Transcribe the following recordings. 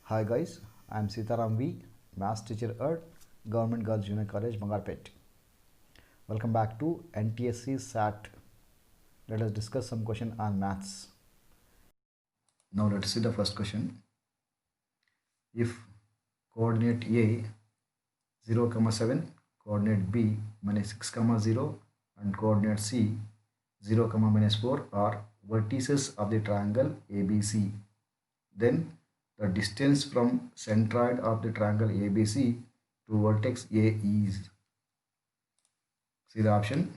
Hi guys, I am Sitaram V, Maths teacher at Government Girls Junior College, Bangarpet. Welcome back to NTSC SAT. Let us discuss some question on maths. Now let us see the first question. If coordinate A 0, 7, coordinate B minus 6, 0 and coordinate C 0, minus 4 are vertices of the triangle ABC, then the distance from centroid of the triangle ABC to vertex A is. See the option.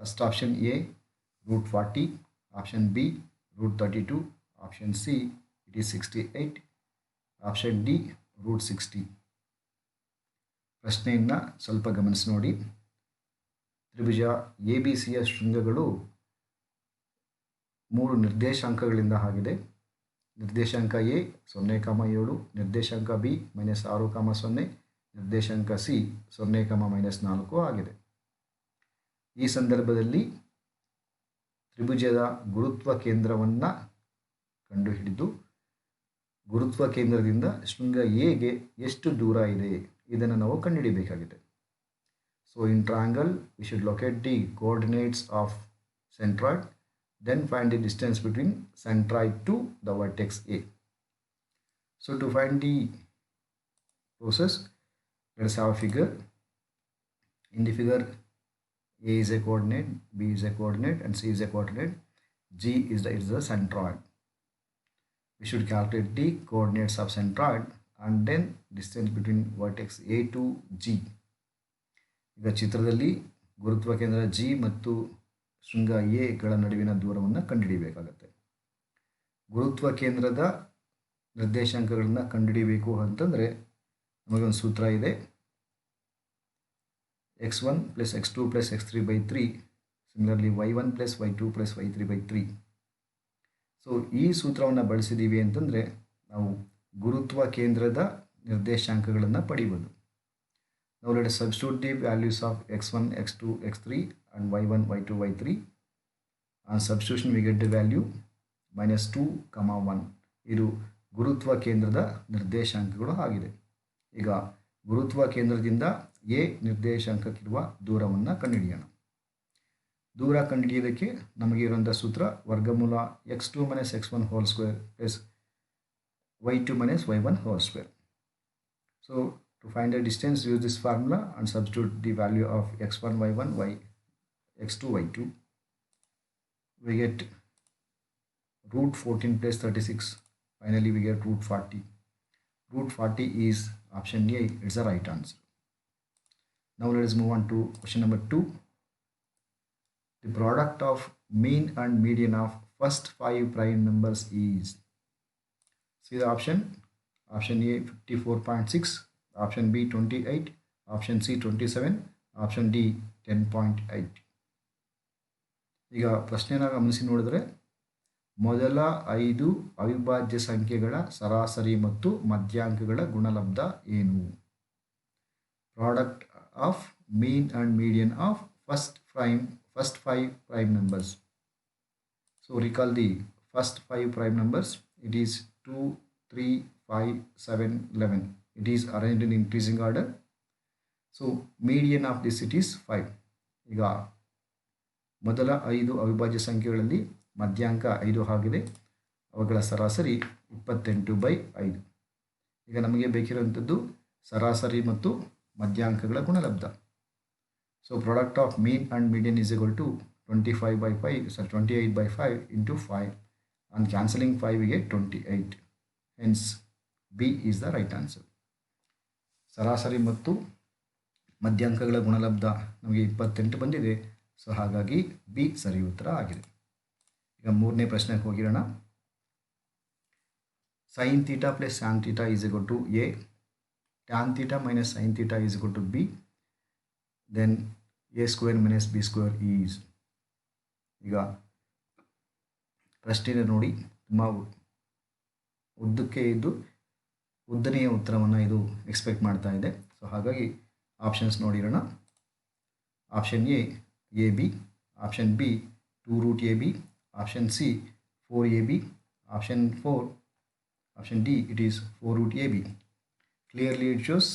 First option A, root 40. Option B, root 32. Option C, it is 68. Option D, root 60. ಪ್ರಶ್ನೆಯನ್ನು ಸ್ವಲ್ಪ ಗಮನಿಸಿ ನೋಡಿ. ತ್ರಿಭುಜ ABCಯ ಶೃಂಗಗಳು 3 ನಿರ್ದೇಶಾಂಕಗಳಿಂದ ಆಗಿದೆ. ನಿರ್ದೇಶಾಂಕ A 0, 7, ನಿರ್ದೇಶಾಂಕ B -6, 0, ನಿರ್ದೇಶಾಂಕ C 0, -4 ಆಗಿದೆ. ಈ ಸಂದರ್ಭದಲ್ಲಿ ತ್ರಿಭುಜದ ಗುರುತ್ವ ಕೇಂದ್ರವನ್ನು ಕಂಡುಹಿಡಿದು ಗುರುತ್ವ ಕೇಂದ್ರದಿಂದ ಶೃಂಗ ಎಗೆ ಎಷ್ಟು ದೂರ ಇದೆ ಇದನ್ನು ನಾವು ಕಂಡುಹಿಡಿಯಬೇಕಾಗಿದೆ. So in triangle we should locate the coordinates of centroid, then find the distance between centroid to the vertex A. So to find the process, let us have a figure. In the figure, A is a coordinate, B is a coordinate and C is a coordinate. G is the centroid. We should calculate the coordinates of centroid and then distance between vertex A to G. ಈಗ ಚಿತ್ರದಲ್ಲಿ ಗುರುತ್ವ ಕೇಂದ್ರ G ಮತ್ತು ಶೃಂಗ ಎಗಳ ನಡುವಿನ ದೂರವನ್ನು ಕಂಡುಹಿಡಿಯಬೇಕಾಗುತ್ತೆ. ಗುರುತ್ವ ಕೇಂದ್ರದ ನಿರ್ದೇಶಾಂಕಗಳನ್ನು ಕಂಡುಹಿಡಿಯಬೇಕು ಅಂತಂದರೆ ನಮಗೊಂದು ಸೂತ್ರ ಇದೆ. x1 + x2 + x3/3 similarly y1 + y2 + y3/3. So ಈ ಸೂತ್ರವನ್ನು ಬಳಸಿದ್ದೀವಿ ಅಂತಂದರೆ ನಾವು ಗುರುತ್ವ ಕೇಂದ್ರದ ನಿರ್ದೇಶಾಂಕಗಳನ್ನು ಪಡಿಬೋದು. Now let us substitute the values of x1, x2, x3 and y1, y2, y3. On substitution we get the value -2, 1. ಇದು ಗುರುತ್ವ ಕೇಂದ್ರದ ನಿರ್ದೇಶಾಂಕಗಳು ಆಗಿದೆ. ಈಗ ಗುರುತ್ವ ಕೇಂದ್ರದಿಂದ ಎ ನಿರ್ದೇಶಾಂಕಕ್ಕಿರುವ ದೂರವನ್ನು ಕಂಡುಹಿಡಿಯೋಣ. ದೂರ ಕಂಡುಹಿಡಿಯೋದಕ್ಕೆ ನಮಗೆ ಇರುವಂಥ ಸೂತ್ರ ವರ್ಗಮೂಲ x2 - x1 whole square plus y2 - y1 whole square. So to find the distance, use this formula and substitute the value of x1, y1, x2, y2. We get root 14 + 36. Finally, we get root 40. Root 40 is option A. It's the right answer. Now let us move on to question number 2. The product of mean and median of first 5 prime numbers is. See the option. Option A 54.6. Option B 28, option C 27, option D 10.8. ಈಗ ಪ್ರಶ್ನೆನ ಗಮನಿಸಿ ನೋಡಿದ್ರೆ ಮೊದಲ 5 ಅವಿಭಾಜ್ಯ ಸಂಖ್ಯೆಗಳ ಸರಾಸರಿ ಮತ್ತು ಮಧ್ಯಾಂಕಗಳ ಗುಣಲಬ್ಧ ಏನು? Product of mean and median of first 5 prime numbers. So recall the first 5 prime numbers. It is 2, 3, 5, 7, 11. It is arranged in increasing order. So median of this it is 5. ಈಗ ಮೊದಲ 5 ಅವಿಭಾಜ್ಯ ಸಂಖ್ಯೆಗಳಲ್ಲಿ ಮಧ್ಯಾಂಕ 5 ಆಗಿದೆ. ಅವುಗಳ ಸರಾಸರಿ 28/5. ಈಗ ನಮಗೆ ಬೇಕಿರುವಂಥದ್ದು ಸರಾಸರಿ ಮತ್ತು ಮಧ್ಯಾಂಕಗಳ ಗುಣಲಬ್ಧ. So product of mean and median is equal to 28/5 into 5. On cancelling 5 we get 28. Hence B is the right answer. ಸರಾಸರಿ ಮತ್ತು ಮಧ್ಯಾಂಕಗಳ ಗುಣಲಬ್ಧ ನಮಗೆ 28 ಬಂದಿದೆ. ಸೊ ಹಾಗಾಗಿ ಬಿ ಸರಿ ಉತ್ತರ ಆಗಿದೆ. ಈಗ ಮೂರನೇ ಪ್ರಶ್ನೆಗೆ ಹೋಗಿರೋಣ. sin θ + tan θ is equal to A, tan θ - sin θ is equal to B, then A² - B² is. ಈಗ ಪ್ರಶ್ನೆನ ನೋಡಿ ತುಂಬ ಉದ್ದಕ್ಕೆ ಇದ್ದು ಉದ್ದನೆಯ ಉತ್ತರವನ್ನು ಇದು ಎಕ್ಸ್ಪೆಕ್ಟ್ ಮಾಡ್ತಾ ಇದೆ. ಸೊ ಹಾಗಾಗಿ ಆಪ್ಷನ್ಸ್ ನೋಡಿರೋಣ. Option A AB, option B 2√AB, option C 4AB, option 4 Option D, it is 4 root AB. Clearly it shows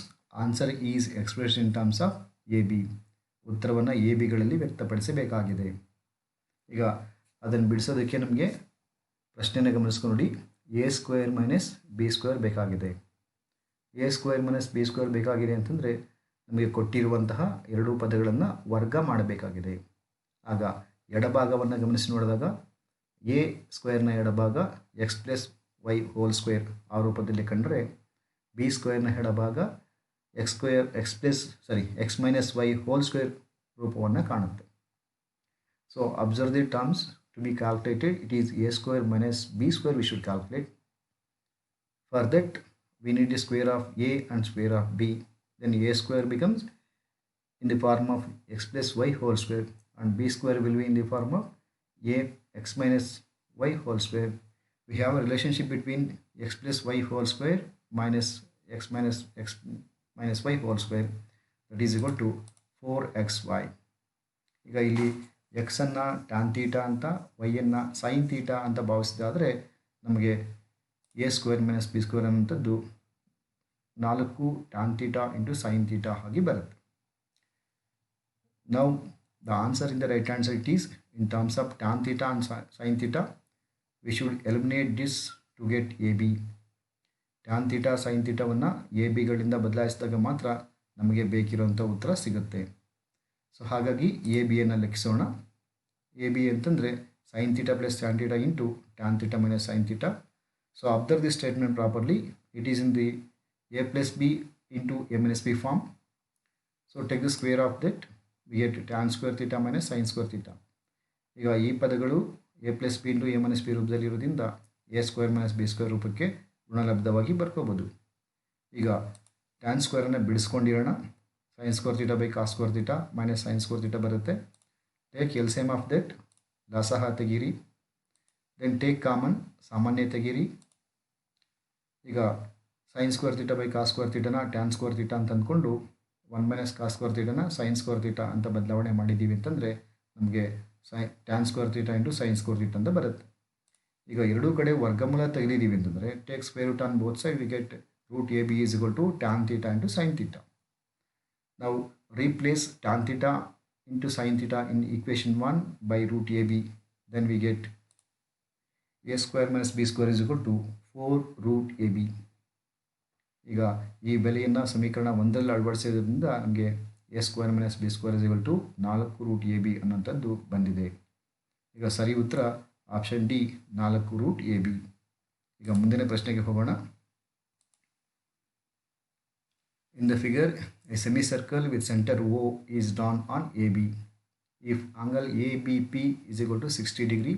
answer is expressed in terms of AB. ಉತ್ತರವನ್ನು ಎ ಬಿಗಳಲ್ಲಿ ವ್ಯಕ್ತಪಡಿಸಬೇಕಾಗಿದೆ. ಈಗ ಅದನ್ನು ಬಿಡಿಸೋದಕ್ಕೆ ನಮಗೆ ಪ್ರಶ್ನೆನ ಗಮನಿಸ್ಕೊಂಡು ನೋಡಿ. A square minus B square ಬೇಕಾಗಿದೆ. A square minus B square ಬೇಕಾಗಿದೆ ಅಂತಂದರೆ ನಮಗೆ ಕೊಟ್ಟಿರುವಂತಹ ಎರಡೂ ಪದಗಳನ್ನು ವರ್ಗ ಮಾಡಬೇಕಾಗಿದೆ. ಆಗ ಎಡಭಾಗವನ್ನು ಗಮನಿಸಿ ನೋಡಿದಾಗ ಎ ಸ್ಕ್ವೇರ್ನ ಎಡಭಾಗ x plus y whole square ಆ ರೂಪದಲ್ಲಿ ಕಂಡರೆ, ಬಿ ಸ್ಕ್ವೇರ್ನ ಎಡಭಾಗ x minus y whole square ರೂಪವನ್ನು ಕಾಣುತ್ತೆ. So observe the terms to be calculated. It is A square minus B square we should calculate. For that we need the square of a and square of b. Then a square becomes in the form of x plus y whole square and b square will be in the form of a x minus y whole square. We have a relationship between x plus y whole square minus x minus y whole square, that is equal to 4xy. ಈಗ ಇಲ್ಲಿ x ಅನ್ನು tan theta ಅಂತ y ಅನ್ನು sin theta ಅಂತ ಭಾವಿಸಿದಾದರೆ ನಮಗೆ A square minus B square ಅನ್ನುವಂಥದ್ದು 4 tan theta into sin theta ಆಗಿ ಬರುತ್ತೆ. Now the answer in the right hand side is in terms of tan theta and sin theta. We should eliminate this to get AB. tan theta sin thetaವನ್ನು A ಬಿಗಳಿಂದ ಬದಲಾಯಿಸಿದಾಗ ಮಾತ್ರ ನಮಗೆ ಬೇಕಿರುವಂಥ ಉತ್ತರ ಸಿಗುತ್ತೆ. ಸೊ ಹಾಗಾಗಿ ಎ ಬಿಯನ್ನು ಲೆಕ್ಕಿಸೋಣ. ಎ ಬಿ ಅಂತಂದರೆ sin theta plus tan theta into tan theta minus sin theta. So observe this statement properly. It is in the a plus b into a minus b form. So take the square of that. We get tan square theta minus sin square theta. ಈಗ ಈ ಪದಗಳು a plus b into a minus b ರೂಪದಲ್ಲಿ ಇರೋದ್ರಿಂದ a square minus B square ರೂಪಕ್ಕೆ ಋಣಲಬ್ಧವಾಗಿ ಬರ್ಕೋಬೋದು. ಈಗ tan ಸ್ಕ್ವೇರನ್ನು ಬಿಡಿಸ್ಕೊಂಡಿರೋಣ. sin square theta by cos square theta minus sin square theta ಬರುತ್ತೆ. Take LCM of that, ಲಸಹ ತೆಗೀರಿ. ದೆನ್ ಟೇಕ್ ಕಾಮನ್, ಸಾಮಾನ್ಯ ತೆಗೀರಿ. ಈಗ sin square theta by cos square ಥೀಟಾನ ಟ್ಯಾನ್ ಸ್ಕ್ವೇರ್ ಥೀಟಾ ಅಂತ ಅಂದ್ಕೊಂಡು 1 ಮೈನಸ್ ಕಾಸ್ ಸ್ಕ್ವೇರ್ ಥೀಟಾನ sin ಸ್ಕ್ವೇರ್ ಥೀಟಾ ಅಂತ ಬದಲಾವಣೆ ಮಾಡಿದ್ದೀವಿ ಅಂತಂದರೆ ನಮಗೆ tan square theta into sin square theta ಅಂತ ಬರುತ್ತೆ. ಈಗ ಎರಡೂ ಕಡೆ ವರ್ಗಮೂಲ ತೆಗೆದಿದ್ದೀವಿ ಅಂತಂದರೆ take square root on both side, we get root A B is equal to tan theta into sin theta. ನಾವು replace tan theta into sin theta in equation 1 by root A B. Then we get a square minus b square is equal to 4 root ab. ಈಗ ಈ ಬೆಲೆಯನ್ನು ಸಮೀಕರಣ 1ರಲ್ಲಿ ಅಳವಡಿಸೋದ್ರಿಂದ ನಮಗೆ a square minus b square is equal to 4 root ab ಅನ್ನೋಂಥದ್ದು ಬಂದಿದೆ. ಈಗ ಸರಿ ಉತ್ತರ ಆಪ್ಷನ್ ಡಿ 4 ರೂಟ್ ab. ಈಗ ಮುಂದಿನ ಪ್ರಶ್ನೆಗೆ ಹೋಗೋಣ. In the figure, a semicircle with center O is drawn on AB. If angle ABP is equal to 60 degree,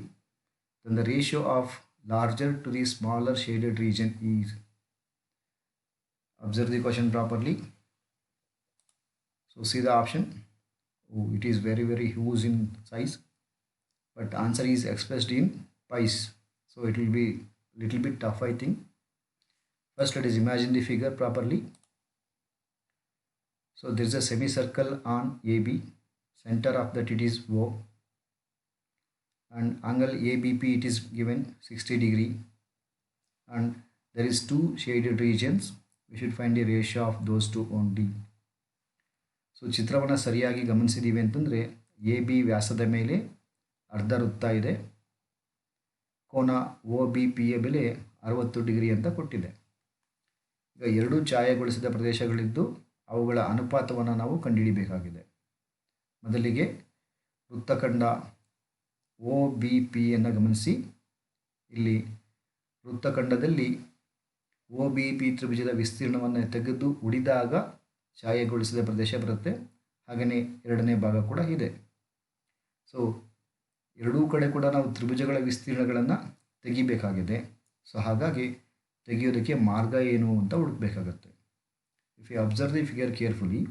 then the ratio of larger to the smaller shaded region is. Observe the question properly. So see the option. Oh, it is very huge in size, but answer is expressed in pies, so it will be little bit tough, I think. First let us imagine the figure properly. So there is a semicircle on AB, center of that it is O, and angle ABP it is given 60 degree, and there is two shaded regions. We should find the ratio of those two only. So ಚಿತ್ರವನ್ನು ಸರಿಯಾಗಿ ಗಮನಿಸಿದ್ದೀವಿ ಅಂತಂದರೆ A B ವ್ಯಾಸದ ಮೇಲೆ ಅರ್ಧ ವೃತ್ತ ಇದೆ. ಕೋನ O B ಪಿಯ ಬೆಲೆ 60 ಡಿಗ್ರಿ ಅಂತ ಕೊಟ್ಟಿದೆ. ಈಗ ಎರಡೂ ಛಾಯೆಗೊಳಿಸಿದ ಪ್ರದೇಶಗಳಿದ್ದು ಅವುಗಳ ಅನುಪಾತವನ್ನು ನಾವು ಕಂಡುಹಿಡಿಯಬೇಕಾಗಿದೆ. ಮೊದಲಿಗೆ ವೃತ್ತಖಂಡ ಒ ಬಿ ಪಿಯನ್ನು ಗಮನಿಸಿ. ಇಲ್ಲಿ ವೃತ್ತಖಂಡದಲ್ಲಿ ಒ ಬಿ ಪಿ ತ್ರಿಭುಜದ ವಿಸ್ತೀರ್ಣವನ್ನು ತೆಗೆದು ಉಳಿದಾಗ ಛಾಯೆಗೊಳಿಸಿದ ಪ್ರದೇಶ ಬರುತ್ತೆ. ಹಾಗೆಯೇ ಎರಡನೇ ಭಾಗ ಕೂಡ ಇದೆ. ಸೊ ಎರಡೂ ಕಡೆ ಕೂಡ ನಾವು ತ್ರಿಭುಜಗಳ ವಿಸ್ತೀರ್ಣಗಳನ್ನು ತೆಗಿಬೇಕಾಗಿದೆ. ಸೊ ಹಾಗಾಗಿ ತೆಗೆಯೋದಕ್ಕೆ ಮಾರ್ಗ ಏನು ಅಂತ ಹುಡುಕಬೇಕಾಗತ್ತೆ. If you observe the figure carefully,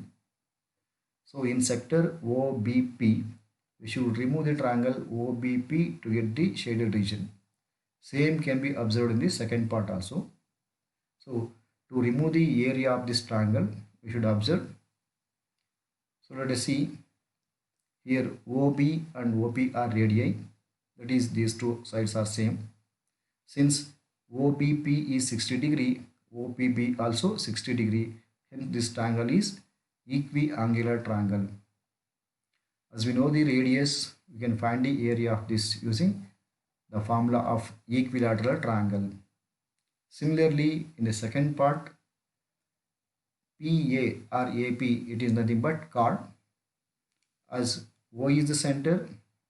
so in sector O B P we should remove the triangle OBP to get the shaded region. Same can be observed in the second part also. So to remove the area of this triangle, we should observe. So let us see here, OB and OP are radii, that is these two sides are same. Since OBP is 60 degree, OPB also 60 degree. Hence this triangle is equiangular triangle. As we know the radius, we can find the area of this using the formula of equilateral triangle. Similarly, in the second part, PA or AP, it is nothing but chord. As O is the center,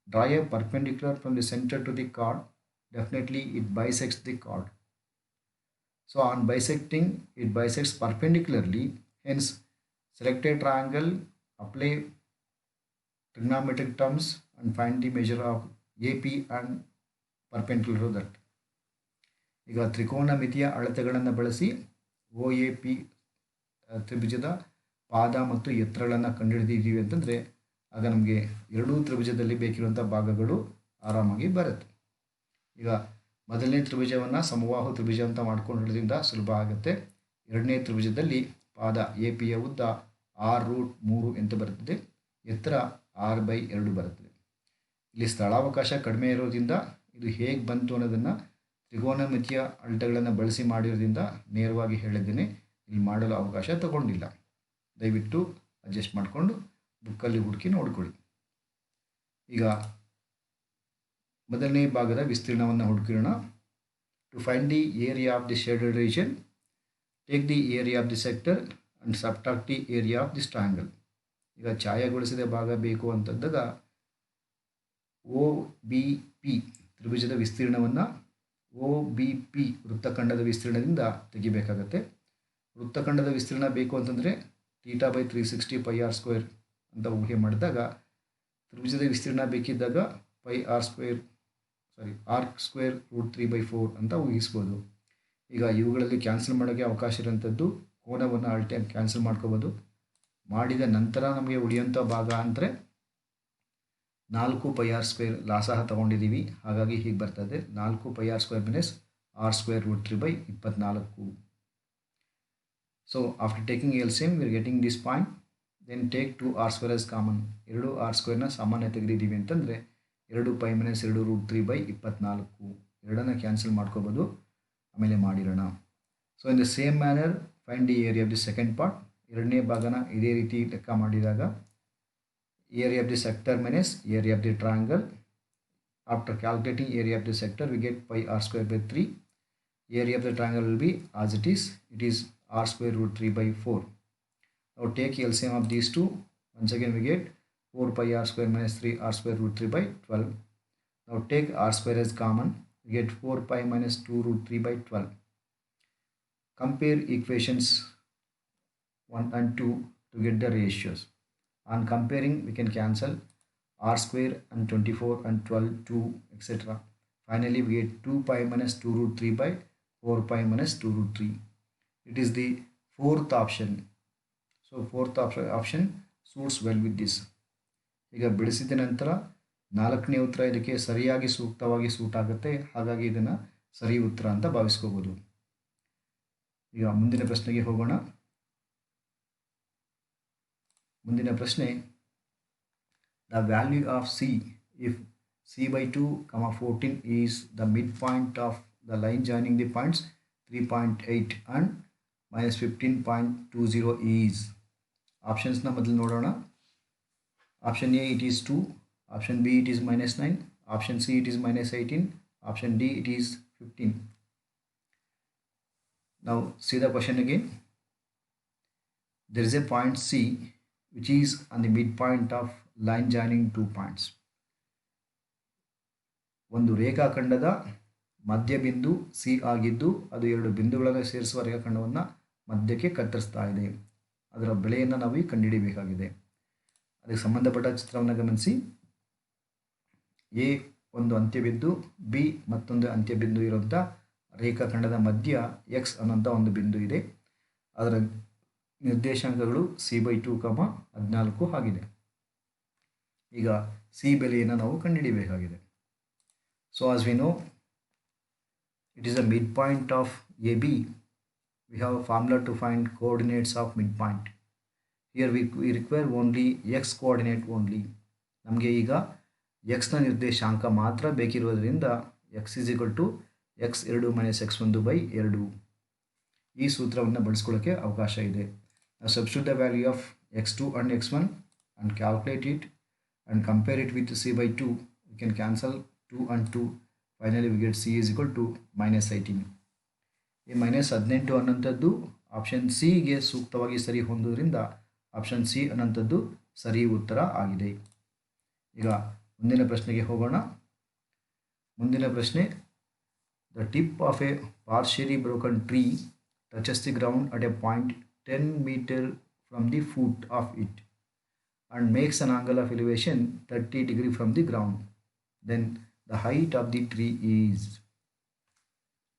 draw a perpendicular from the center to the chord. Definitely it bisects the chord. So on bisecting, it bisects perpendicularly. Hence, select a triangle, apply trigonometric terms and find the measure of AP and perpendicular to that. ಈಗ ತ್ರಿಕೋನಮಿತಿಯ ಅಳತೆಗಳನ್ನು ಬಳಸಿ OAP ತ್ರಿಭುಜದ ಪಾದ ಮತ್ತು ಎತ್ತರಗಳನ್ನು ಕಂಡುಹಿಡಿದಿದ್ದೀವಿ ಅಂತಂದರೆ ಆಗ ನಮಗೆ ಎರಡೂ ತ್ರಿಭುಜದಲ್ಲಿ ಬೇಕಿರುವಂಥ ಭಾಗಗಳು ಆರಾಮಾಗಿ ಬರುತ್ತೆ. ಈಗ ಮೊದಲನೇ ತ್ರಿಭುಜವನ್ನು ಸಮಬಾಹು ತ್ರಿಭುಜ ಅಂತ ಮಾಡ್ಕೊಂಡಿರೋದ್ರಿಂದ ಸುಲಭ ಆಗುತ್ತೆ. ಎರಡನೇ ತ್ರಿಭುಜದಲ್ಲಿ ಪಾದ APಯ ಉದ್ದ 6√3 ಅಂತ ಬರುತ್ತದೆ, ಎತ್ತರ 6/2 ಬರುತ್ತದೆ. ಇಲ್ಲಿ ಸ್ಥಳಾವಕಾಶ ಕಡಿಮೆ ಇರೋದ್ರಿಂದ ಇದು ಹೇಗೆ ಬಂತು ಅನ್ನೋದನ್ನು ತ್ರಿಕೋನಮಿತಿಯ ಅಳತೆಗಳನ್ನು ಬಳಸಿ ಮಾಡಿರೋದ್ರಿಂದ ನೇರವಾಗಿ ಹೇಳಿದ್ದೇನೆ. ಇಲ್ಲಿ ಮಾಡಲು ಅವಕಾಶ ತಗೊಂಡಿಲ್ಲ. ದಯವಿಟ್ಟು ಅಡ್ಜಸ್ಟ್ ಮಾಡಿಕೊಂಡು ಬುಕ್ಕಲ್ಲಿ ಹುಡುಕಿ ನೋಡ್ಕೊಳ್ಳಿ. ಈಗ ಮೊದಲನೇ ಭಾಗದ ವಿಸ್ತೀರ್ಣವನ್ನು ಹುಡುಕಿರೋಣ. To find the area of the shaded region, take the area of the sector and subtract the area of this triangle. ಈಗ ಛಾಯಾಗೊಳಿಸಿದ ಭಾಗ ಬೇಕು ಅಂತಂದಾಗ OBP ತ್ರಿಭುಜದ ವಿಸ್ತೀರ್ಣವನ್ನು OBP ವೃತ್ತಖಂಡದ ವಿಸ್ತೀರ್ಣದಿಂದ ತೆಗಿಬೇಕಾಗತ್ತೆ. ವೃತ್ತಖಂಡದ ವಿಸ್ತೀರ್ಣ ಬೇಕು ಅಂತಂದರೆ θ/360 πr² ಅಂತ ಊಹೆ ಮಾಡಿದಾಗ ತ್ರಿಭುಜದ ವಿಸ್ತೀರ್ಣ ಬೇಕಿದ್ದಾಗ r²√3/4 ಅಂತ ಊಹಿಸ್ಬೋದು. ಈಗ ಇವುಗಳಲ್ಲಿ ಕ್ಯಾನ್ಸಲ್ ಮಾಡೋಕ್ಕೆ ಅವಕಾಶ ಇರೋಂಥದ್ದು ಕೋನವನ್ನು ಅಳತೆ ಕ್ಯಾನ್ಸಲ್ ಮಾಡ್ಕೋಬೋದು. ಮಾಡಿದ ನಂತರ ನಮಗೆ ಉಳಿಯೋಂಥ ಭಾಗ ಅಂದರೆ 4πr² ಲಾಸಹ ತಗೊಂಡಿದ್ದೀವಿ. ಹಾಗಾಗಿ ಹೀಗೆ ಬರ್ತದೆ 4πr² - r²√3/24. So after taking LCM, we are getting this point. Then take 2r² as common. 2r² ಸಾಮಾನ್ಯ ತೆಗೆದಿದ್ದೀವಿ ಅಂತಂದರೆ 2π - 2√3/24 ಎರಡನ್ನ ಕ್ಯಾನ್ಸಲ್ ಮಾಡ್ಕೋಬೋದು. ಆಮೇಲೆ ಮಾಡಿರೋಣ. So in the same manner find the area of the second part. ಎರಡನೇ ಭಾಗನ ಇದೇ ರೀತಿ ಲೆಕ್ಕ ಮಾಡಿದಾಗ area of the sector minus area of the triangle. After calculating area of the sector we get πr²/3. Area of the triangle will be as it is r²√3/4. Now take LCM of these two. Once again we get 4πr² - 3r²√3/12. Now take r² as common. We get 4π - 2√3/12. Compare equations 1 and 2 to get the ratios. On comparing, we can cancel r² and 24 and 12, 2, etc. Finally, we get 2π - 2√3/4π - 2√3. It is the fourth option. So fourth option suits well with this. ಈಗ ಬಿಡಿಸಿದ ನಂತರ ನಾಲ್ಕನೇ ಉತ್ತರ ಇದಕ್ಕೆ ಸರಿಯಾಗಿ ಸೂಕ್ತವಾಗಿ suit ಆಗುತ್ತೆ. ಹಾಗಾಗಿ ಇದನ್ನು ಸರಿ ಉತ್ತರ ಅಂತ ಭಾವಿಸ್ಕೋಬೋದು. ಈಗ ಮುಂದಿನ ಪ್ರಶ್ನೆಗೆ ಹೋಗೋಣ. ಮುಂದಿನ ಪ್ರಶ್ನೆ, the value of C if C/2, 14 is the midpoint of the line joining the points 3.8 and -15.20 is. ಆಪ್ಷನ್ಸ್ನ ಮೊದಲು ನೋಡೋಣ. Option A it is 2, option B it is -9, option C it is -18, option D it is 15. Now see the question again. There is a point C which is on the midpoint of line joining two points. ಒಂದು ರೇಖಾಖಂಡದ ಮಧ್ಯಬಿಂದು C ಆಗಿದ್ದು ಅದು ಎರಡು ಬಿಂದುಗಳನ್ನು ಸೇರಿಸುವ ರೇಖಾಖಂಡವನ್ನು ಮಧ್ಯಕ್ಕೆ ಕತ್ತರಿಸ್ತಾ ಇದೆ. ಅದರ ಬೆಲೆಯನ್ನು ನಾವು ಕಂಡುಹಿಡಿಯಬೇಕಾಗಿದೆ. ಅದಕ್ಕೆ ಸಂಬಂಧಪಟ್ಟ ಚಿತ್ರವನ್ನು ಗಮನಿಸಿ. A ಒಂದು ಅಂತ್ಯಬಿಂದು, B ಮತ್ತೊಂದು ಅಂತ್ಯಬಿಂದು ಇರುವಂಥ ರೇಖಾಖಂಡದ ಮಧ್ಯ X ಅನ್ನೋಂಥ ಒಂದು ಬಿಂದು ಇದೆ. ಅದರ ನಿರ್ದೇಶಾಂಕಗಳು C/2, 14 ಆಗಿದೆ. ಈಗ C ಬೆಲೆಯನ್ನು ನಾವು ಕಂಡುಹಿಡಿಯಬೇಕಾಗಿದೆ. So as we know, it is a midpoint of AB. We have a formula to find coordinates of midpoint. Here we require only X coordinate only. ನಮಗೆ ಈಗ Xನ ನಿರ್ದೇಶಾಂಕ ಮಾತ್ರ ಬೇಕಿರುವುದರಿಂದ X = x2 minus x1 by 2 ಈ ಸೂತ್ರವನ್ನು ಬಳಸ್ಕೊಳ್ಳೋಕ್ಕೆ ಅವಕಾಶ ಇದೆ. Substitute the value of x2 and x1 and calculate it and compare it with c by 2. We can cancel 2 and 2. Finally we get c is equal to minus 18. ಈ minus 18 ಅನ್ನೋಂಥದ್ದು option ಸಿಗೆ ಸೂಕ್ತವಾಗಿ ಸರಿ ಹೊಂದೋದ್ರಿಂದ option C ಅನ್ನೋಂಥದ್ದು ಸರಿ ಉತ್ತರ ಆಗಿದೆ. ಈಗ ಮುಂದಿನ ಪ್ರಶ್ನೆಗೆ ಹೋಗೋಣ. ಮುಂದಿನ ಪ್ರಶ್ನೆ, the tip of A partially broken tree touches the ground at a point 10 meter from the foot of it and makes an angle of elevation 30 degree from the ground. Then the height of the tree is.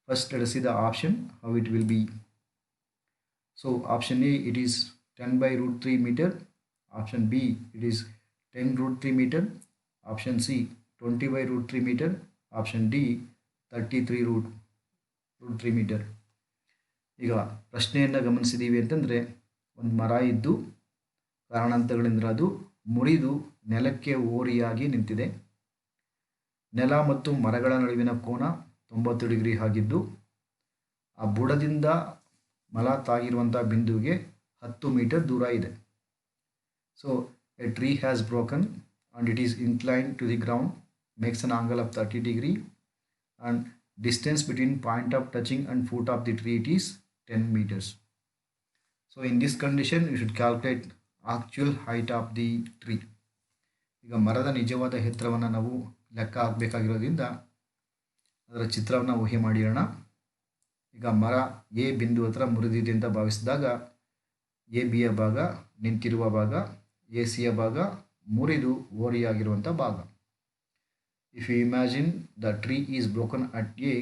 First let us see the option, how it will be. So option A, it is 10 by root 3 meter. Option B, it is 10 root 3 meter. Option C, 20 by root 3 meter. Option D, 33 root 3 meter. ಈಗ ಪ್ರಶ್ನೆಯನ್ನು ಗಮನಿಸಿದ್ದೀವಿ ಅಂತಂದರೆ, ಒಂದು ಮರ ಇದ್ದು ಕಾರಣಾಂತರಗಳಿಂದ ಅದು ಮುರಿದು ನೆಲಕ್ಕೆ ಓರೆಯಾಗಿ ನಿಂತಿದೆ. ನೆಲ ಮತ್ತು ಮರಗಳ ನಡುವಿನ ಕೋನ 90 ಡಿಗ್ರಿ ಆಗಿದ್ದು, ಆ ಬುಡದಿಂದ ಮಲ ತಾಗಿರುವಂಥ ಬಿಂದುವಿಗೆ 10 ಮೀಟರ್ ದೂರ ಇದೆ. So a tree has broken and it is incline to the ground, makes an angle of 30 degree and distance between point of touching and foot of the tree it is 10 meters. So in this condition you should calculate actual height of the tree. ಈಗ ಮರದ ನಿಜವಾದ ಎತ್ತರವನ್ನು ನಾವು ಲೆಕ್ಕ ಹಾಕಬೇಕಾಗಿರೋದ್ರಿಂದ ಅದರ ಚಿತ್ರವನ್ನು ಊಹೆ ಮಾಡಿರೋಣ. ಈಗ ಮರ ಎ ಬಿಂದು ಹತ್ರ ಮುರಿದಿದೆ ಅಂತ ಭಾವಿಸಿದಾಗ ಎ ಬಿಯ ಭಾಗ ನಿಂತಿರುವ ಭಾಗ, ಎ ಸಿಯ ಭಾಗ ಮುರಿದು ಓರೆಯಾಗಿರುವಂಥ ಭಾಗ. If you imagine the tree is broken at A,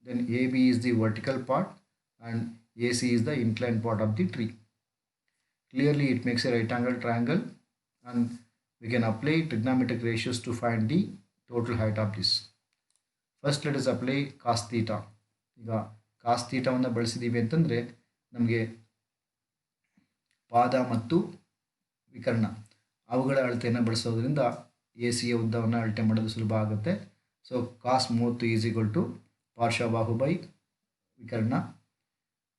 then AB is the vertical part and AC is the inclined part of the tree. Clearly it makes a right angle triangle and we can apply trigonometric ratios to find the total height of this. First let us apply cos theta. ಈಗ cos thetaವನ್ನು ಬಳಸಿದ್ದೀವಿ ಅಂತಂದರೆ ನಮಗೆ ಪಾದ ಮತ್ತು ವಿಕರ್ಣ ಅವುಗಳ ಅಳತೆಯನ್ನು ಬಳಸೋದ್ರಿಂದ A ಸಿಯ ಉದ್ದವನ್ನು ಅಳತೆ ಮಾಡೋದು ಸುಲಭ ಆಗುತ್ತೆ. So cos 30 is equal to ಪಾರ್ಶ್ವಬಾಹು ಬೈ ವಿಕರ್ಣ.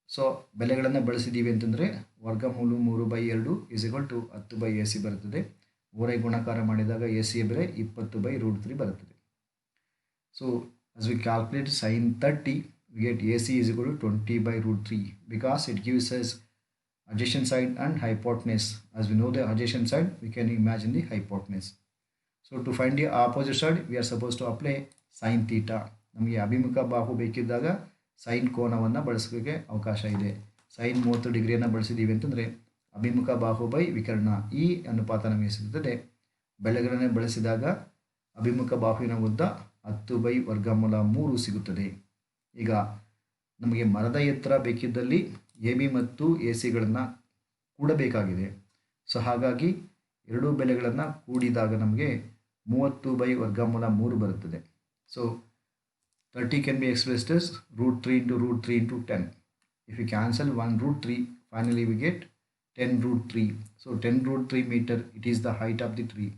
ಸೊ ಬೆಲೆಗಳನ್ನು ಬಳಸಿದ್ದೀವಿ ಅಂತಂದರೆ ವರ್ಗಮೂಲ 3/2 ಈಸ್ ಈಕ್ವಲ್ ಟು 10/AC ಬರುತ್ತದೆ. ಓರೆ ಗುಣಾಕಾರ ಮಾಡಿದಾಗ ಎ ಸಿಯ ಬೆಲೆ 20/√3 ಬರುತ್ತದೆ. So as we calculate sin 30, we get AC is equal to 20/√3 because it gives us adjacent side and hypotenuse. As we know the adjacent side, we can imagine the hypotenuse. So to find the opposite side, we are supposed to apply sin theta. ನಮಗೆ ಅಭಿಮುಖ ಬಾಹು ಬೇಕಿದ್ದಾಗ sign ಕೋನವನ್ನು ಬಳಸೋಕ್ಕೆ ಅವಕಾಶ ಇದೆ. Sign 30 ಡಿಗ್ರಿಯನ್ನು ಬಳಸಿದ್ದೀವಿ ಅಂತಂದರೆ ಅಭಿಮುಖ ಬಾಹು by ವಿಕರ್ಣ ಈ ಅನುಪಾತ ನಮಗೆ ಸಿಗುತ್ತದೆ. ಬೆಲೆಗಳನ್ನು ಬಳಸಿದಾಗ ಅಭಿಮುಖ ಬಾಹುವಿನ ಉದ್ದ 10/√3 ಸಿಗುತ್ತದೆ. ಈಗ ನಮಗೆ ಮರದ ಎತ್ತರ ಬೇಕಿದ್ದಲ್ಲಿ ಎ ಬಿ ಮತ್ತು ಎ ಸಿಗಳನ್ನು ಕೂಡಬೇಕಾಗಿದೆ. ಸೊ ಹಾಗಾಗಿ ಎರಡೂ ಬೆಲೆಗಳನ್ನು ಕೂಡಿದಾಗ ನಮಗೆ 30/√3 ಬರುತ್ತದೆ. So 30 can be expressed as √3 into √3 into 10. If we cancel 1√3, finally we get 10√3. So 10√3 meter, it is the height of the tree.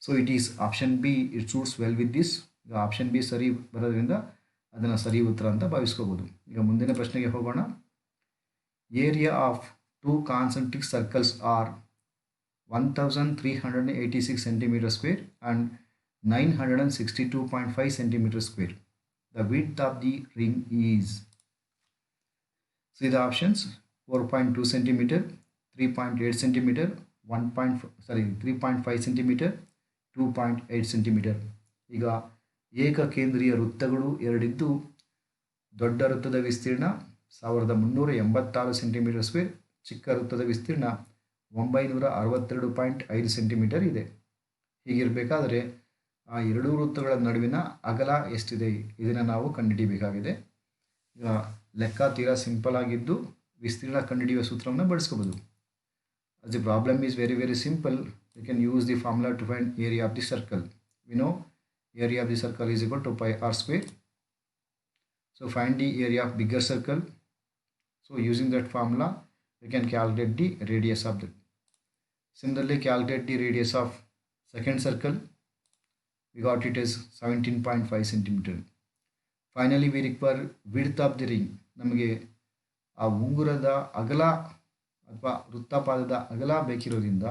So it is option B, it suits well with this. ಈಗ option B ಸರಿ ಬರೋದ್ರಿಂದ ಅದನ್ನು ಸರಿ ಉತ್ತರ ಅಂತ ಭಾವಿಸ್ಕೋಬೋದು. ಈಗ ಮುಂದಿನ ಪ್ರಶ್ನೆಗೆ ಹೋಗೋಣ. Area of 2 concentric circles are 1386 centimeter square and 962.5 centimeter square. The width of the ring is. See the options: 4.2 centimeter, 3.8 centimeter, 3.5 centimeter, 2.8 centimeter. ಈಗ ಏಕಕೇಂದ್ರೀಯ ವೃತ್ತಗಳು ಎರಡಿದ್ದು ದೊಡ್ಡ ವೃತ್ತದ ವಿಸ್ತೀರ್ಣ 1386 ಸೆಂಟಿಮೀಟರ್ ಸ್ಕ್ವೇರ್, ಚಿಕ್ಕ ವೃತ್ತದ ವಿಸ್ತೀರ್ಣ 962.5 ಸೆಂಟಿಮೀಟರ್ ಇದೆ. ಹೀಗಿರಬೇಕಾದರೆ ಆ ಎರಡೂ ವೃತ್ತಗಳ ನಡುವಿನ ಅಗಲ ಎಷ್ಟಿದೆ ಇದನ್ನು ನಾವು ಕಂಡುಹಿಡಿಯಬೇಕಾಗಿದೆ. ಈಗ ಲೆಕ್ಕ ತೀರಾ ಸಿಂಪಲ್ ಆಗಿದ್ದು ವಿಸ್ತೀರ್ಣ ಕಂಡುಹಿಡಿಯುವ ಸೂತ್ರವನ್ನು ಬಳಸ್ಕೋಬೋದು. As the problem is very simple, you can use the formula to find area of the circle. We know area of the circle is equal to pi r square. So find the area of bigger circle. So using that formula, we can calculate the radius of that. Similarly, calculate the radius of second circle. We got it as 17.5 centimeter. Finally we require width of the ring. ನಮಗೆ ಆ ಉಂಗುರದ ಅಗಲ ಅಥವಾ ವೃತ್ತಪಾದದ ಅಗಲ ಬೇಕಿರೋದ್ರಿಂದ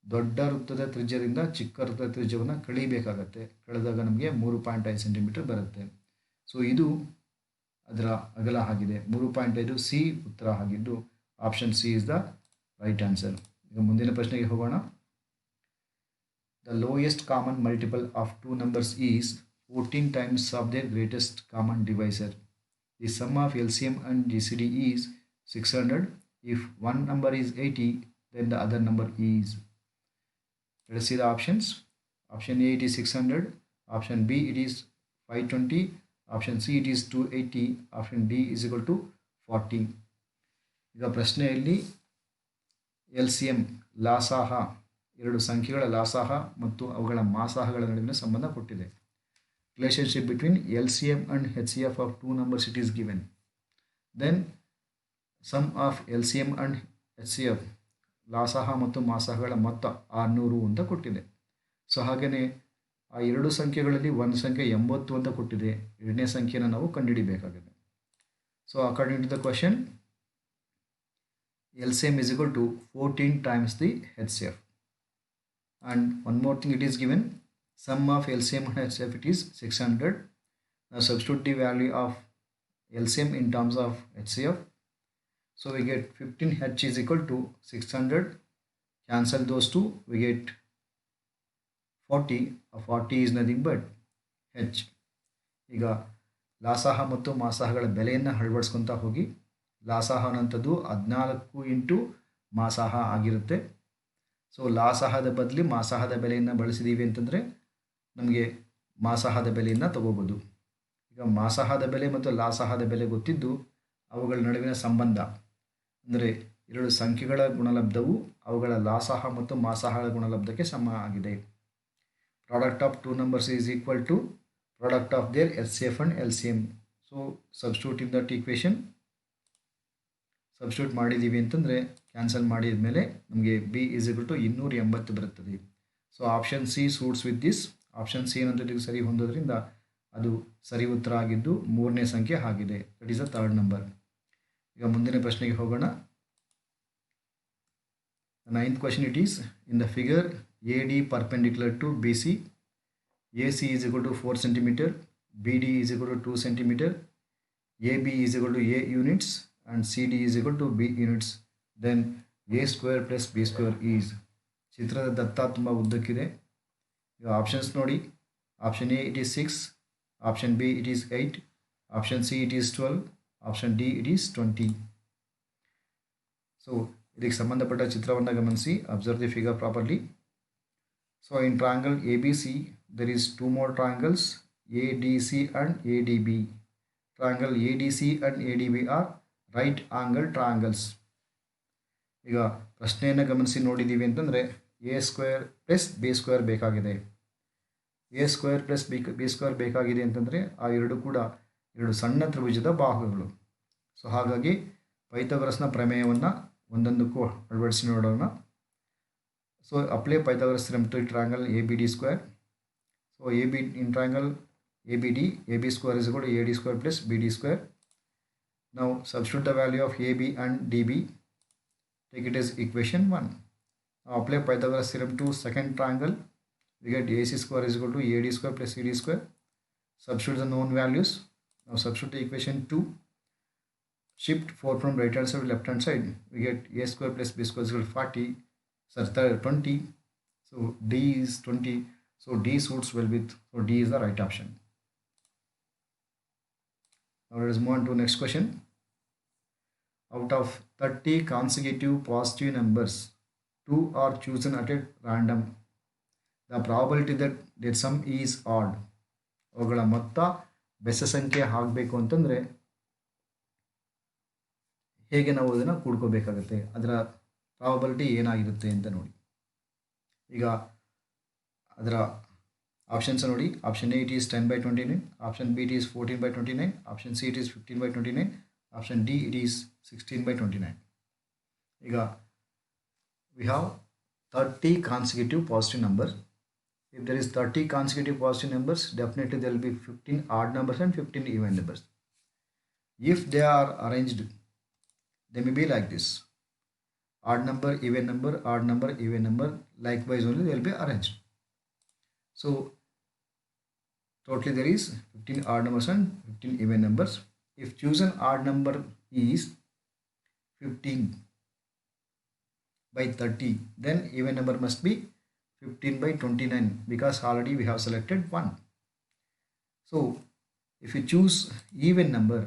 ದೊಡ್ಡ ವೃತ್ತದ ತ್ರಿಜ್ಯದಿಂದ ಚಿಕ್ಕ ವೃತ್ತದ ತ್ರಿಜ್ಯವನ್ನು ಕಳಿಬೇಕಾಗತ್ತೆ. ಕಳೆದಾಗ ನಮಗೆ 3.5 ಸೆಂಟಿಮೀಟರ್ ಬರುತ್ತೆ. ಸೊ ಇದು ಅದರ ಅಗಲ ಆಗಿದೆ. 3.5 ಸಿ ಉತ್ತರ ಆಗಿದ್ದು option C is the right answer. ಈಗ ಮುಂದಿನ ಪ್ರಶ್ನೆಗೆ ಹೋಗೋಣ. The lowest common multiple of two numbers is 14 times of their greatest common divisor. The sum of LCM and GCD is 600. If one number is 80, then the other number is. Let us see the options. Option A, it is 600. Option B, it is 520. Option C, it is 280. Option D is equal to 40. ಈಗ ಪ್ರಶ್ನೆಯಲ್ಲಿ LCM ಲಾಸಾಹ, ಎರಡು ಸಂಖ್ಯೆಗಳ ಲಾಸಾಹ ಮತ್ತು ಅವುಗಳ ಮಾಸಾಹಗಳ ನಡುವಿನ ಸಂಬಂಧ ಕೊಟ್ಟಿದೆ. Relationship between LCM and HCF of two numbers it is given. Then sum of LCM and HCF ಲಾಸಾಹ ಮತ್ತು ಮಾಸಾಹಗಳ ಮೊತ್ತ 600 ಅಂತ ಕೊಟ್ಟಿದೆ. ಸೊ ಹಾಗೆಯೇ ಆ ಎರಡು ಸಂಖ್ಯೆಗಳಲ್ಲಿ ಒಂದು ಸಂಖ್ಯೆ 80 ಅಂತ ಕೊಟ್ಟಿದೆ. ಎರಡನೇ ಸಂಖ್ಯೆಯನ್ನು ನಾವು ಕಂಡುಹಿಡಿಯಬೇಕಾಗಿದೆ. So according to the question, LCM is equal to 14 times the HCF. And one more thing, it is given sum of LCM and HCF it is 600. Now substitute the value of LCM in terms of HCF. So we get 15H is equal to 600. Cancel those two, we get 40. 40 is nothing but H. ಈಗ ಲಾಸಾಹ ಮತ್ತು ಮಾಸಾಹಗಳ ಬೆಲೆಯನ್ನು ಅಳವಡಿಸ್ಕೊತಾ ಹೋಗಿ ಲಾಸಾಹ ಅನ್ನೋಂಥದ್ದು 14 into ಮಾಸಾಹ ಆಗಿರುತ್ತೆ. So ಲಾಸಾಹದ ಬದಲಿ ಮಾಸಾಹದ ಬೆಲೆಯನ್ನು ಬಳಸಿದ್ದೀವಿ ಅಂತಂದರೆ ನಮಗೆ ಮಾಸಾಹದ ಬೆಲೆಯನ್ನು ತಗೋಬೋದು. ಈಗ ಮಾಸಾಹದ ಬೆಲೆ ಮತ್ತು ಲಾಸಾಹದ ಬೆಲೆ ಗೊತ್ತಿದ್ದು ಅವುಗಳ ನಡುವಿನ ಸಂಬಂಧ ಅಂದರೆ ಎರಡು ಸಂಖ್ಯೆಗಳ ಗುಣಲಬ್ಧವು ಅವುಗಳ ಲಾಸಾಹ ಮತ್ತು ಮಾಸಾಹಗಳ ಗುಣಲಬ್ಧಕ್ಕೆ ಸಮ ಆಗಿದೆ. Product of two numbers is equal to product of their HCF and LCM. So substitute in that equation substitute ಮಾಡಿದ್ದೀವಿ ಅಂತಂದರೆ ಕ್ಯಾನ್ಸಲ್ ಮಾಡಿದ ಮೇಲೆ ನಮಗೆ B is equal to 280 ಬರುತ್ತದೆ. So option C suits with this. Option C ಅನ್ನೋದಕ್ಕೆ ಸರಿ ಹೊಂದೋದ್ರಿಂದ ಅದು ಸರಿ ಉತ್ತರ ಆಗಿದ್ದು ಮೂರನೇ ಸಂಖ್ಯೆ ಆಗಿದೆ. That is the third number. ಈಗ ಮುಂದಿನ ಪ್ರಶ್ನೆಗೆ ಹೋಗೋಣ. Ninth question it is in the figure AD perpendicular to BC, AC is equal to 4 cm, BD is equal to 2 cm, AB is equal to A units and CD is equal to B units, then A square plus B square is. ಚಿತ್ರದ ದತ್ತ ತುಂಬ ಉದ್ದಕ್ಕಿದೆ. ಈಗ options ನೋಡಿ. Option A it is 6, option B it is 8, option C it is 12, option D it is 20. So ಇದಕ್ಕೆ ಸಂಬಂಧಪಟ್ಟ ಚಿತ್ರವನ್ನು ಗಮನಿಸಿ. Observe the figure properly. So in triangle ABC there is two more triangles, ADC and ADB. Triangle ADC and ADB are right angle triangles. ಈಗ ಪ್ರಶ್ನೆಯನ್ನು ಗಮನಿಸಿ ನೋಡಿದ್ದೀವಿ ಅಂತಂದರೆ A square plus B square ಬೇಕಾಗಿದೆ. A square plus B square ಬೇಕಾಗಿದೆ ಅಂತಂದರೆ ಆ ಎರಡು ಕೂಡ ಎರಡು ಸಣ್ಣ ತ್ರಿಭುಜದ ಬಾಹುಗಳು. ಸೊ ಹಾಗಾಗಿ ಪೈಥಾಗರಸ್ನ ಪ್ರಮೇಯವನ್ನು ಒಂದೊಂದಕ್ಕೂ ಅಳವಡಿಸಿ ನೋಡೋಣ. So apply Pythagoras theorem to triangle ABD square. So AB in triangle ABD, AB square is equal to AD square plus BD square. Now substitute the value of AB and DB. Take it as equation 1. Now apply Pythagoras theorem to second triangle. We get AC square is equal to AD square plus CD square. Substitute the known values. Now substitute the equation 2. Shift 4 from right hand side to left hand side. We get A square plus B square is equal to 40. So 20. So D is 20. So D suits well with, so D is the right option. Now let us move on to next question. Out of 30 consecutive positive numbers, 2 are chosen at a random. The probability that their sum is odd. ಅವುಗಳ ಮೊತ್ತ ಬೆಸ ಸಂಖ್ಯೆ ಆಗಬೇಕು ಅಂತಂದರೆ ಹೇಗೆ ನಾವು ಅದನ್ನು ಕೂಡ್ಕೋಬೇಕಾಗುತ್ತೆ, ಅದರ ಪ್ರಾಬಬಿಲಿಟಿ ಏನಾಗಿರುತ್ತೆ ಅಂತ ನೋಡಿ. ಈಗ ಅದರ ಆಪ್ಷನ್ಸ್ ನೋಡಿ. Option A it is 10/29, option B it is 14/29, option C it is 15/29, option D it is 16/29. ಈಗ we have 30 consecutive positive number. If there is 30 consecutive positive numbers, definitely there will be 15 odd numbers and 15 even numbers. If they are arranged, they may be like this: odd number, even number, odd number, even number. Likewise only they will be arranged. So totally there is 15 odd numbers and 15 even numbers. If chosen odd number is 15 by 30, then even number must be 15 by 29, because already we have selected 1. So if you choose even number,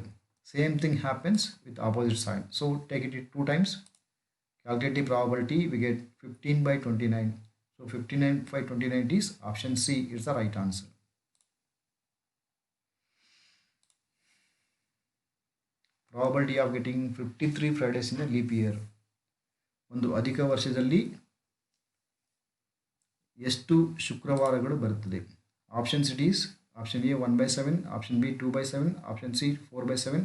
same thing happens with opposite sign. So take it 2 times, calculate the probability, we get 15 by 29. So 59 by 29 is option C is the right answer. Probability of getting 53 Fridays in a leap year. ಒಂದು ಅಧಿಕ ವರ್ಷದಲ್ಲಿ ಎಷ್ಟು ಶುಕ್ರವಾರಗಳು ಬರುತ್ತದೆ? Options it is: option A 1/7, option B 2/7, option C 4/7,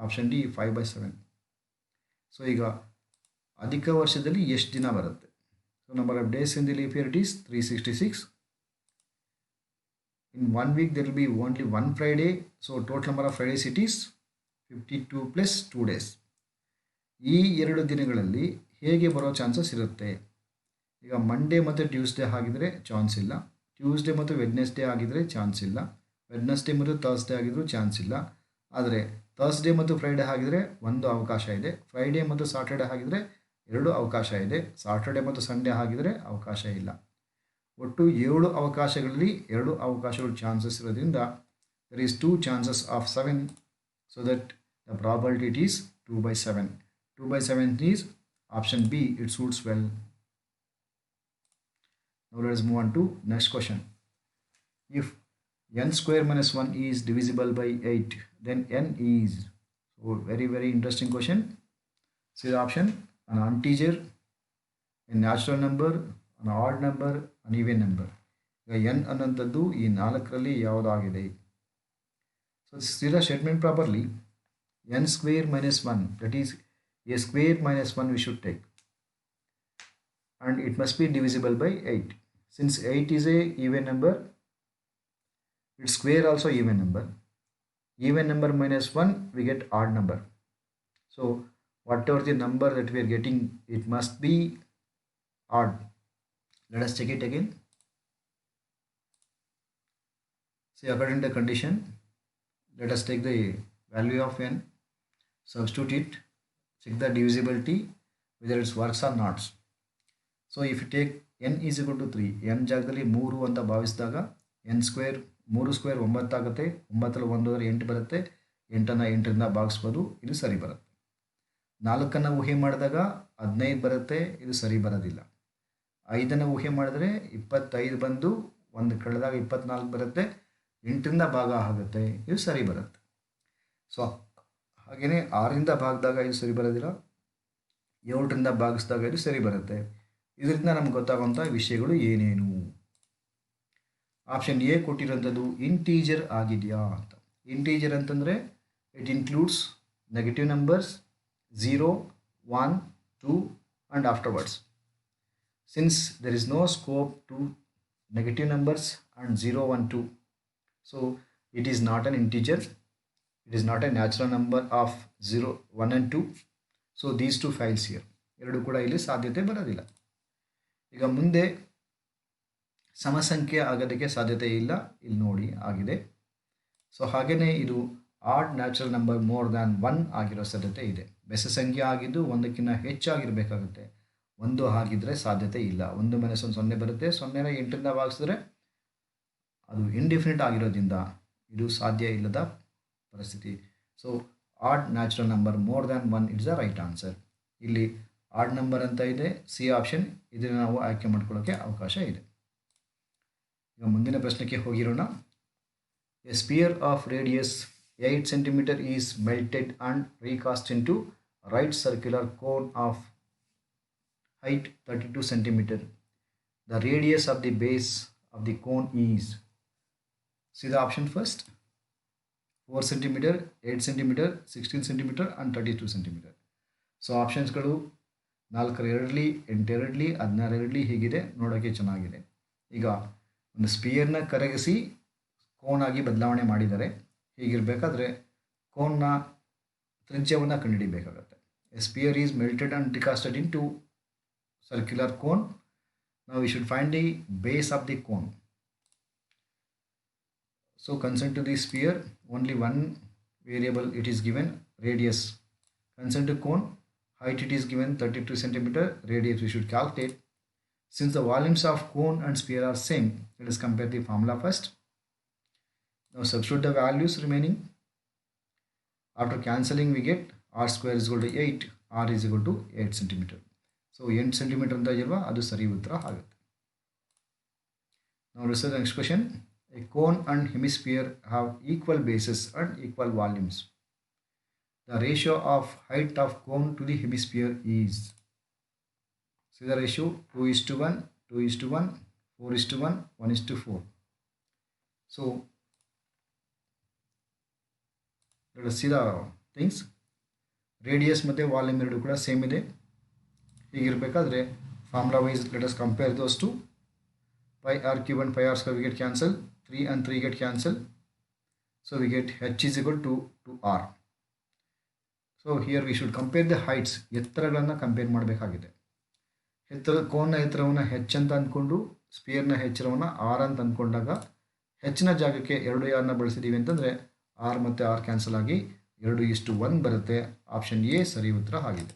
option D 5/7. So ಈಗ ಅಧಿಕ ವರ್ಷದಲ್ಲಿ ಎಷ್ಟು ದಿನ ಬರುತ್ತೆ? So number of days in the leap year it is 366. In 1 week there will be only 1 Friday, so total number of Fridays it is 52 plus 2 days. ಈ 2 ದಿನಗಳಲ್ಲಿ ಹೇಗೆ ಬರೋ ಚಾನ್ಸಸ್ ಇರುತ್ತೆ? ಈಗ ಮಂಡೇ ಮತ್ತು ಟ್ಯೂಸ್ಡೇ ಆಗಿದ್ರೆ ಚಾನ್ಸ್ ಇಲ್ಲ, ಟ್ಯೂಸ್ಡೇ ಮತ್ತು ವೆಡ್ನೆಸ್ಡೇ ಆಗಿದ್ರೆ ಚಾನ್ಸ್ ಇಲ್ಲ, ವೆಡ್ನೆಸ್ಡೇ ಮತ್ತು ಥರ್ಸ್ಡೇ ಆಗಿದ್ರೂ ಚಾನ್ಸ್ ಇಲ್ಲ. ಆದರೆ ಥರ್ಸ್ಡೇ ಮತ್ತು ಫ್ರೈಡೇ ಆಗಿದ್ರೆ ಒಂದು ಅವಕಾಶ ಇದೆ, ಫ್ರೈಡೇ ಮತ್ತು ಸಾಟರ್ಡೇ ಆಗಿದ್ರೆ 2 ಅವಕಾಶ ಇದೆ, ಸಾಟರ್ಡೇ ಮತ್ತು ಸಂಡೇ ಆಗಿದ್ರೆ ಅವಕಾಶ ಇಲ್ಲ. ಒಟ್ಟು 7 ಅವಕಾಶಗಳಲ್ಲಿ 2 ಅವಕಾಶಗಳು ಚಾನ್ಸಸ್ ಇರೋದ್ರಿಂದ there is 2 chances of 7, so that the probability is 2/7. 2/7 is option B, it suits well. Now let us move on to next question. If n square minus 1 is divisible by 8, then n is, so very interesting question. See the option: an integer, a natural number, an odd number, an even number. ಈಗ n ಅನ್ನೋಂಥದ್ದು ಈ 4ರಲ್ಲಿ ಯಾವುದಾಗಿದೆ? So see the statement properly. n square minus 1, that is a square minus 1 we should take, and it must be divisible by 8. Since 8 is a even number, its square also even number. Even number minus 1 we get odd number. So whatever the number that we are getting, it must be odd. Let us check it again. See, according to the condition, let us take the value of n, substitute it, check the divisibility whether it works or not. So if you take n is equal to 3, n ಜಾಗದಲ್ಲಿ 3 ಅಂತ ಭಾವಿಸಿದಾಗ n square 3 square 9 ಆಗುತ್ತೆ, 9ರಲ್ಲಿ 1 ಹೋದರೆ 8 ಬರುತ್ತೆ, 8ನ್ನು 8ರಿಂದ ಭಾಗಿಸ್ಬೋದು, ಇದು ಸರಿ ಬರುತ್ತೆ. 4ನ್ನು ಊಹೆ ಮಾಡಿದಾಗ 15 ಬರುತ್ತೆ, ಇದು ಸರಿ ಬರೋದಿಲ್ಲ. 5ನ್ನು ಊಹೆ ಮಾಡಿದ್ರೆ 25 ಬಂದು 1 ಕಳೆದಾಗ 24 ಬರುತ್ತೆ, 8ರಿಂದ ಭಾಗ ಆಗುತ್ತೆ, ಇದು ಸರಿ ಬರುತ್ತೆ. ಸೊ ಹಾಗೆಯೇ 6ರಿಂದ ಭಾಗಿದಾಗ ಇದು ಸರಿ ಬರೋದಿಲ್ಲ, 7ರಿಂದ ಭಾಗಿಸಿದಾಗ ಇದು ಸರಿ ಬರುತ್ತೆ. ಇದರಿಂದ ನಮ್ಗೆ ಗೊತ್ತಾಗುವಂಥ ವಿಷಯಗಳು ಏನೇನು? ಆಪ್ಷನ್ ಎ ಕೊಟ್ಟಿರೋಂಥದ್ದು ಇಂಟೀಜರ್ ಆಗಿದೆಯಾ ಅಂತ. ಇಂಟೀಜರ್ ಅಂತಂದರೆ it includes negative numbers 0, 1, 2 and afterwards. Since there is no scope to negative numbers and 0, 1, 2, so it is not an integer, it is not a natural number of 0, 1 and 2. So these two fails here. ಎರಡು ಕೂಡ ಇಲ್ಲಿ ಸಾಧ್ಯತೆ ಬರೋದಿಲ್ಲ. ಈಗ ಮುಂದೆ ಸಮಸಂಖ್ಯೆ ಆಗೋದಕ್ಕೆ ಸಾಧ್ಯತೆ ಇಲ್ಲ, ಇಲ್ಲಿ ನೋಡಿ ಆಗಿದೆ. ಸೊ ಹಾಗೆಯೇ ಇದು odd natural number more than 1 ಆಗಿರೋ ಸಾಧ್ಯತೆ ಇದೆ. ಬೆಸ ಸಂಖ್ಯೆ ಆಗಿದ್ದು 1ಕ್ಕಿಂತ ಹೆಚ್ಚಾಗಿರಬೇಕಾಗುತ್ತೆ, 1 ಆಗಿದ್ದರೆ ಸಾಧ್ಯತೆ ಇಲ್ಲ. 1 - 1 0 ಬರುತ್ತೆ, 0ನ 8ರಿಂದ ಭಾಗಿಸಿದ್ರೆ ಅದು ಇಂಡಿಫಿನಿಟ್ ಆಗಿರೋದ್ರಿಂದ ಇದು ಸಾಧ್ಯ ಇಲ್ಲದ ಪರಿಸ್ಥಿತಿ. So odd natural number more than 1 it's the right answer. ಇಲ್ಲಿ ಆಡ್ ನಂಬರ್ ಅಂತ ಇದೆ, ಸಿ ಆಪ್ಷನ್, ಇದನ್ನು ನಾವು ಆಯ್ಕೆ ಮಾಡ್ಕೊಳ್ಳೋಕ್ಕೆ ಅವಕಾಶ ಇದೆ. ಈಗ ಮುಂದಿನ ಪ್ರಶ್ನೆಗೆ ಹೋಗಿರೋಣ. A sphere of radius 8 cm is melted and recast into right circular cone of height 32 cm. The radius of the base of the cone is, see the option first: 4 cm, 8 cm, 16 cm and 32 cm. So ಆಪ್ಷನ್ಸ್ಗಳು 4 2 8 2 16 2 ಹೀಗಿದೆ, ನೋಡೋಕ್ಕೆ ಚೆನ್ನಾಗಿದೆ. ಈಗ ಒಂದು ಸ್ಪಿಯರ್ನ ಕರಗಿಸಿ ಕೋನಾಗಿ ಬದಲಾವಣೆ ಮಾಡಿದ್ದಾರೆ. ಹೀಗಿರಬೇಕಾದ್ರೆ ಕೋನ್ನ ತ್ರಿಜ್ಯವನ್ನು ಕಂಡುಹಿಡಿಯಬೇಕಾಗತ್ತೆ. A sphere is melted and decasted into circular cone. Now we should find the base of the cone. So concern to the sphere, only one variable it is given, radius. Concern to cone, height it is given 32 centimeter, radius we should calculate. Since the volumes of cone and sphere are same, let us compare the formula first. Now substitute the values remaining. After cancelling we get r square is equal to 8, r is equal to 8 centimeter. So 8 centimetre ಅಂತ ಇಲ್ವಾ, ಅದು ಸರಿ ಉತ್ತರ ಆಗುತ್ತೆ. ನಾವು research next question. A cone and hemisphere have equal bases and equal volumes. The ratio of height of cone to the hemisphere is. So the ratio 2:1, 2:1, 4:1, 1:4. So let us see the things. Radius ಮತ್ತು volume ಎರಡು ಕೂಡ same ಇದೆ. ಹೀಗಿರಬೇಕಾದ್ರೆ formula wise let us compare those two. pi r cube and pi r square we get cancel, 3 and 3 get cancel, so we get h is equal to r. So here we should compare the heights, ಎತ್ತರಗಳನ್ನು compare ಮಾಡಬೇಕಾಗಿದೆ. ಕೋನ್ನ ಎತ್ತರವನ್ನು h ಅಂತ ಅಂದ್ಕೊಂಡು ಸ್ಪಿಯರ್ನ ಎತ್ತರವನ್ನು r ಅಂತ ಅಂದ್ಕೊಂಡಾಗ ಹೆಚ್ಚಿನ ಜಾಗಕ್ಕೆ 2r ಬಳಸಿದ್ದೀವಿ ಅಂತಂದರೆ r ಮತ್ತು r ಕ್ಯಾನ್ಸಲ್ ಆಗಿ 2:1 ಬರುತ್ತೆ. ಆಪ್ಷನ್ ಎ ಸರಿ ಉತ್ತರ ಆಗಿದೆ.